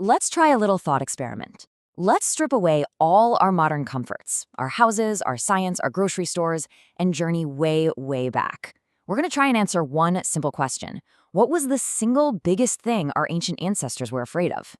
Let's try a little thought experiment. Let's strip away all our modern comforts, our houses, our science, our grocery stores, and journey way, way back. We're going to try and answer one simple question. What was the single biggest thing our ancient ancestors were afraid of?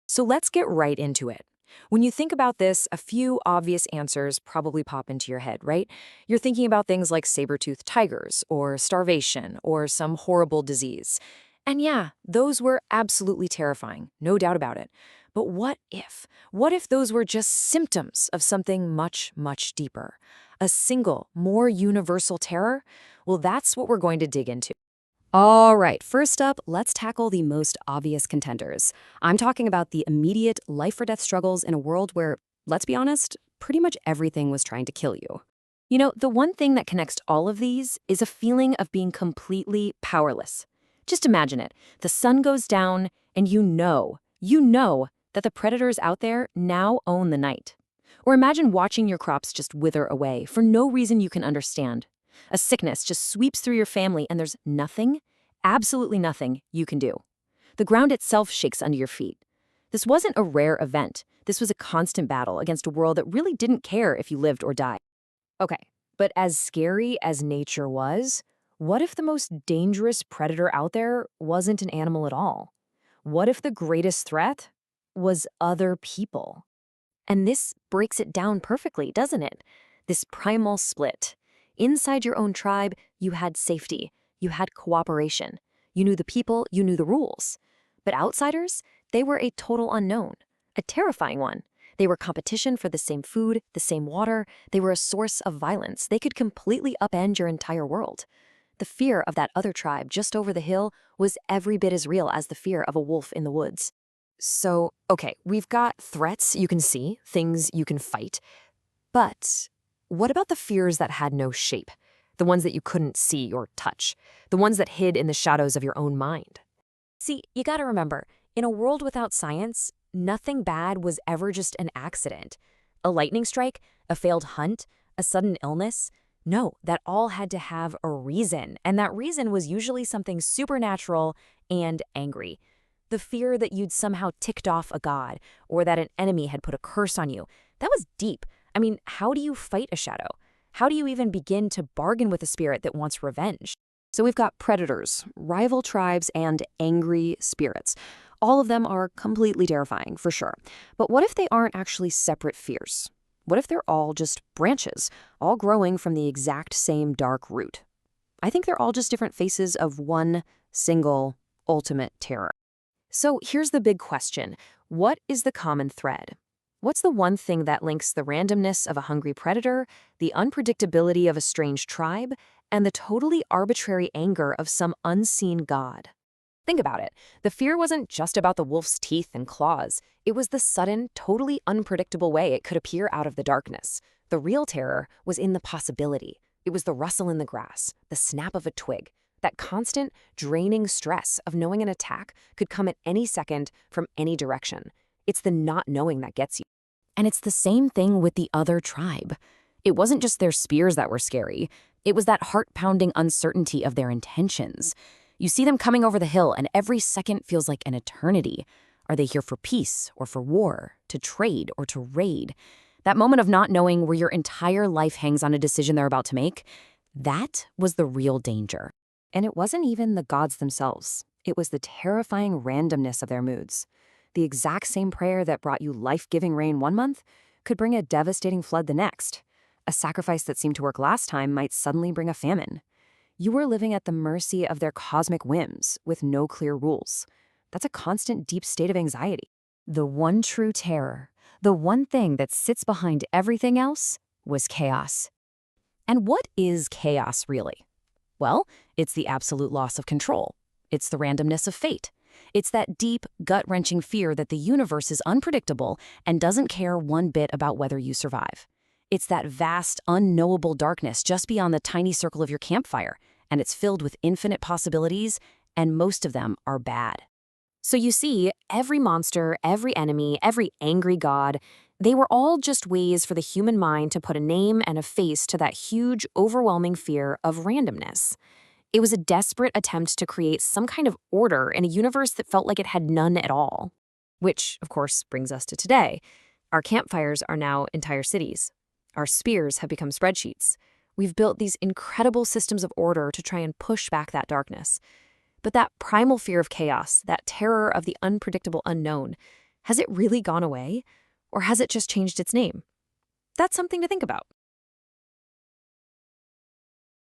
So let's get right into it. When you think about this, a few obvious answers probably pop into your head, right? You're thinking about things like saber-toothed tigers, or starvation, or some horrible disease. And yeah, those were absolutely terrifying, no doubt about it. But what if? What if those were just symptoms of something much, much deeper? A single, more universal terror? Well, that's what we're going to dig into. All right, first up, let's tackle the most obvious contenders. I'm talking about the immediate life-or-death struggles in a world where, let's be honest, pretty much everything was trying to kill you. You know, the one thing that connects all of these is a feeling of being completely powerless. Just imagine it. The sun goes down, and you know that the predators out there now own the night. Or imagine watching your crops just wither away for no reason you can understand. A sickness just sweeps through your family, and there's nothing, absolutely nothing, you can do. The ground itself shakes under your feet. This wasn't a rare event. This was a constant battle against a world that really didn't care if you lived or died. Okay, but as scary as nature was, what if the most dangerous predator out there wasn't an animal at all? What if the greatest threat was other people? And this breaks it down perfectly, doesn't it? This primal split. Inside your own tribe, you had safety, you had cooperation. You knew the people, you knew the rules. But outsiders, they were a total unknown, a terrifying one. They were competition for the same food, the same water. They were a source of violence. They could completely upend your entire world. The fear of that other tribe just over the hill was every bit as real as the fear of a wolf in the woods. So, okay, we've got threats you can see, things you can fight. But what about the fears that had no shape? The ones that you couldn't see or touch? The ones that hid in the shadows of your own mind? See, you gotta remember, in a world without science, nothing bad was ever just an accident. A lightning strike, a failed hunt, a sudden illness? No, that all had to have a reason, and that reason was usually something supernatural and angry. The fear that you'd somehow ticked off a god, or that an enemy had put a curse on you, that was deep. I mean, how do you fight a shadow? How do you even begin to bargain with a spirit that wants revenge? So we've got predators, rival tribes, and angry spirits. All of them are completely terrifying, for sure. But what if they aren't actually separate fears? What if they're all just branches, all growing from the exact same dark root? I think they're all just different faces of one single, ultimate terror. So here's the big question. What is the common thread? What's the one thing that links the randomness of a hungry predator, the unpredictability of a strange tribe, and the totally arbitrary anger of some unseen god? Think about it. The fear wasn't just about the wolf's teeth and claws. It was the sudden, totally unpredictable way it could appear out of the darkness. The real terror was in the possibility. It was the rustle in the grass, the snap of a twig, that constant, draining stress of knowing an attack could come at any second from any direction. It's the not knowing that gets you. And it's the same thing with the other tribe. It wasn't just their spears that were scary. It was that heart-pounding uncertainty of their intentions. You see them coming over the hill, and every second feels like an eternity. Are they here for peace or for war, to trade or to raid? That moment of not knowing where your entire life hangs on a decision they're about to make, that was the real danger. And it wasn't even the gods themselves. It was the terrifying randomness of their moods. The exact same prayer that brought you life-giving rain one month could bring a devastating flood the next. A sacrifice that seemed to work last time might suddenly bring a famine. You were living at the mercy of their cosmic whims with no clear rules. That's a constant deep state of anxiety. The one true terror, the one thing that sits behind everything else, was chaos. And what is chaos really? Well, it's the absolute loss of control. It's the randomness of fate. It's that deep, gut-wrenching fear that the universe is unpredictable and doesn't care one bit about whether you survive. It's that vast, unknowable darkness just beyond the tiny circle of your campfire, and it's filled with infinite possibilities, and most of them are bad. So you see, every monster, every enemy, every angry god, they were all just ways for the human mind to put a name and a face to that huge, overwhelming fear of randomness. It was a desperate attempt to create some kind of order in a universe that felt like it had none at all. Which, of course, brings us to today. Our campfires are now entire cities. Our spears have become spreadsheets. We've built these incredible systems of order to try and push back that darkness. But that primal fear of chaos, that terror of the unpredictable unknown, has it really gone away? Or has it just changed its name? That's something to think about.